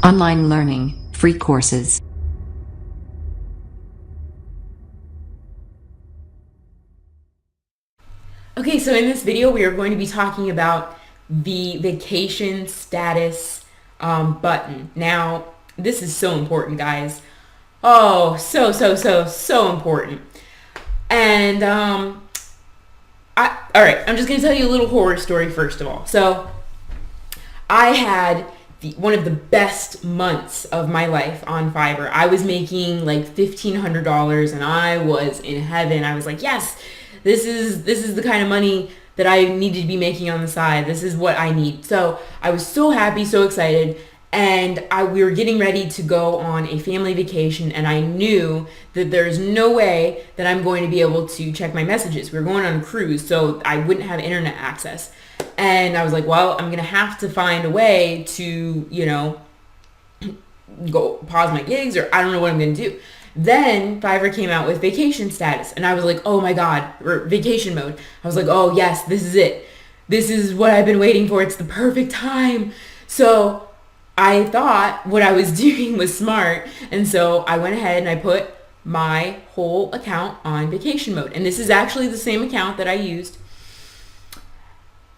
Online learning, free courses. Okay, so in this video, we are going to be talking about the vacation status button. Now, this is so important, guys. Oh, so important. And all right, I'm just going to tell you a little horror story first of all. So, I had one of the best months of my life on Fiverr. I was making like $1,500 and I was in heaven. I was like, yes, this is the kind of money that I need to be making on the side. This is what I need. So I was so happy, so excited. And we were getting ready to go on a family vacation, and I knew that there's no way that I'm going to be able to check my messages. We were going on a cruise, so I wouldn't have internet access. And I was like, well, I'm going to have to find a way to, go pause my gigs, or I don't know what I'm going to do. Then Fiverr came out with vacation status, and I was like, oh my God, or vacation mode. I was like, oh yes, this is it. This is what I've been waiting for. It's the perfect time. So I thought what I was doing was smart, and so I went ahead and I put my whole account on vacation mode. And this is actually the same account that I used.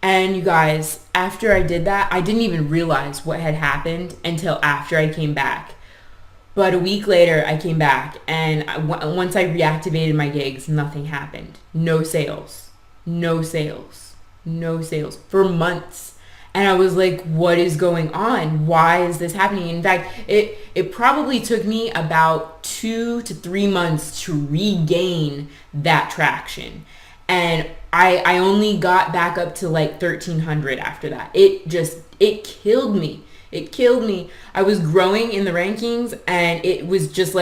And you guys, after I did that, I didn't even realize what had happened until after I came back. But a week later, I came back, and once I reactivated my gigs, nothing happened. No sales. No sales. No sales for months. And I was like, what is going on? Why is this happening? In fact, it probably took me about 2 to 3 months to regain that traction. And I only got back up to like 1,300 after that. It killed me. It killed me. I was growing in the rankings, and it was just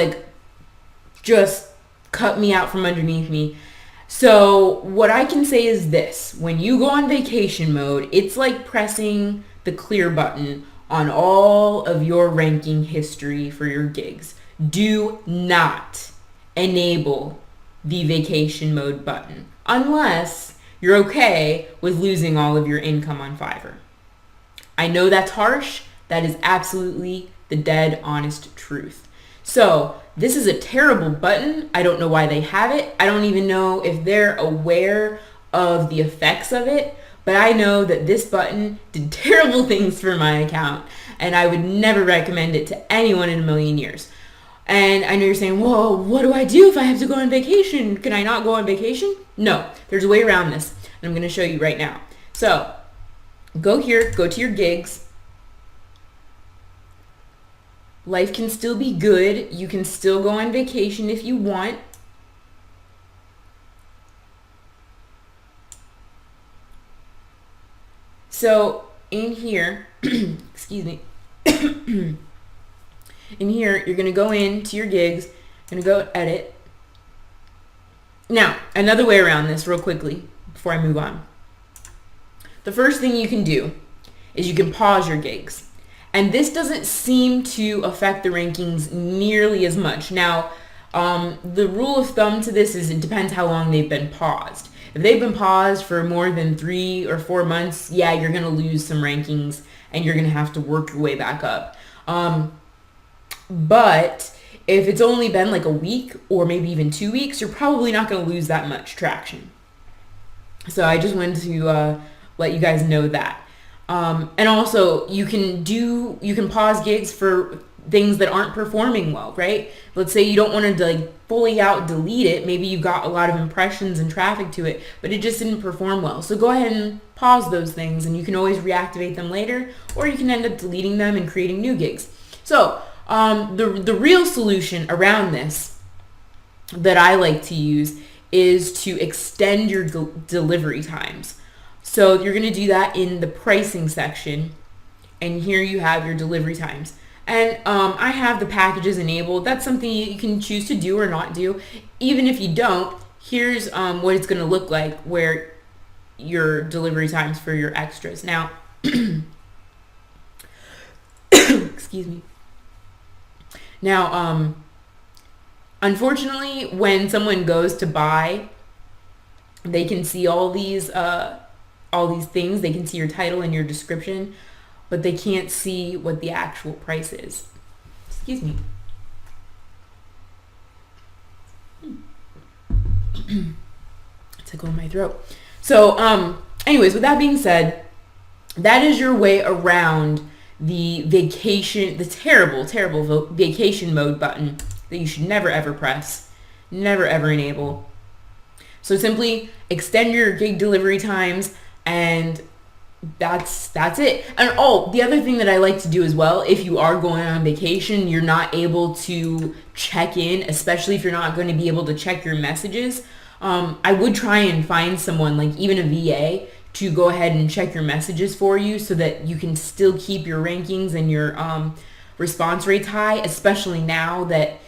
cut me out from underneath me. So what I can say is this: when you go on vacation mode, it's like pressing the clear button on all of your ranking history for your gigs. Do not enable the vacation mode button unless you're okay with losing all of your income on Fiverr. I know that's harsh. That is absolutely the dead honest truth. So this is a terrible button. I don't know why they have it. I don't even know if they're aware of the effects of it, but I know that this button did terrible things for my account, and I would never recommend it to anyone in a million years. And I know you're saying, well, what do I do if I have to go on vacation? Can I not go on vacation? No, there's a way around this, and I'm going to show you right now. So go here, go to your gigs. Life can still be good. You can still go on vacation if you want. So in here, excuse me, in here, you're going to go into your gigs, you're going to go edit. Now, another way around this real quickly before I move on. The first thing you can do is you can pause your gigs. And this doesn't seem to affect the rankings nearly as much. Now, the rule of thumb to this is it depends how long they've been paused. If they've been paused for more than 3 or 4 months, yeah, you're going to lose some rankings and you're going to have to work your way back up. But if it's only been like a week or maybe even 2 weeks, you're probably not going to lose that much traction. So I just wanted to let you guys know that. And also you can pause gigs for things that aren't performing well, right? Let's say you don't want to like fully out delete it. Maybe you got a lot of impressions and traffic to it, but it just didn't perform well. So go ahead and pause those things, and you can always reactivate them later, or you can end up deleting them and creating new gigs. So the real solution around this that I like to use is to extend your delivery times. So you're going to do that in the pricing section, and here you have your delivery times. And I have the packages enabled. That's something you can choose to do or not do. Even if you don't, here's what it's going to look like where your delivery times for your extras. Now, excuse me. Now, unfortunately, when someone goes to buy, they can see all these things. They can see your title and your description. but they can't see what the actual price is. Excuse me. Tickle in my throat. So, anyways, with that being said, that is your way around the vacation, the terrible, terrible vacation mode button that you should never ever press, never ever enable. So simply extend your gig delivery times, and that's it. And the other thing that I like to do as well, if you are going on vacation, you're not able to check in, especially if you're not going to be able to check your messages. I would try and find someone, like even a VA, to go ahead and check your messages for you so that you can still keep your rankings and your response rates high, especially now that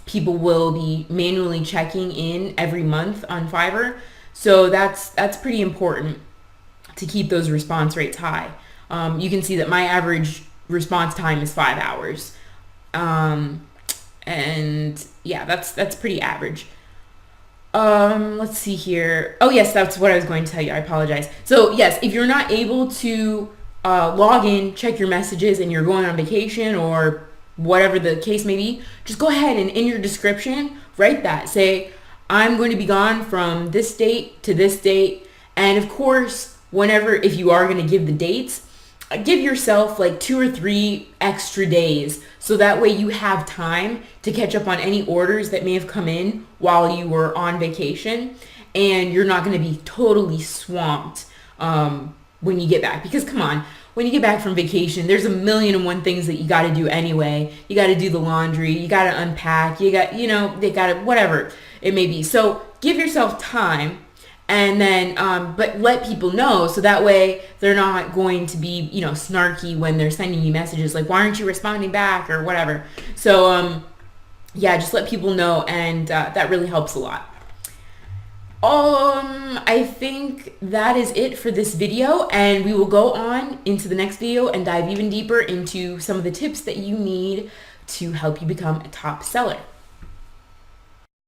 people will be manually checking in every month on Fiverr. So that's pretty important to keep those response rates high. You can see that my average response time is 5 hours. And yeah, that's pretty average. Let's see here. Oh yes, that's what I was going to tell you. I apologize. So yes, if you're not able to log in, check your messages, and you're going on vacation or whatever the case may be, just go ahead and in your description, write that. Say, I'm going to be gone from this date to this date. And of course, if you are going to give the dates, give yourself like 2 or 3 extra days, so that way you have time to catch up on any orders that may have come in while you were on vacation, and you're not going to be totally swamped when you get back. Because come on, when you get back from vacation, there's 1,000,001 things that you got to do anyway. You got to do the laundry, you got to unpack, they got to, whatever it may be. So give yourself time. And then, but let people know, so that way they're not going to be, snarky when they're sending you messages like, why aren't you responding back or whatever. So, yeah, just let people know, and that really helps a lot. I think that is it for this video, and we will go on into the next video and dive even deeper into some of the tips that you need to help you become a top seller.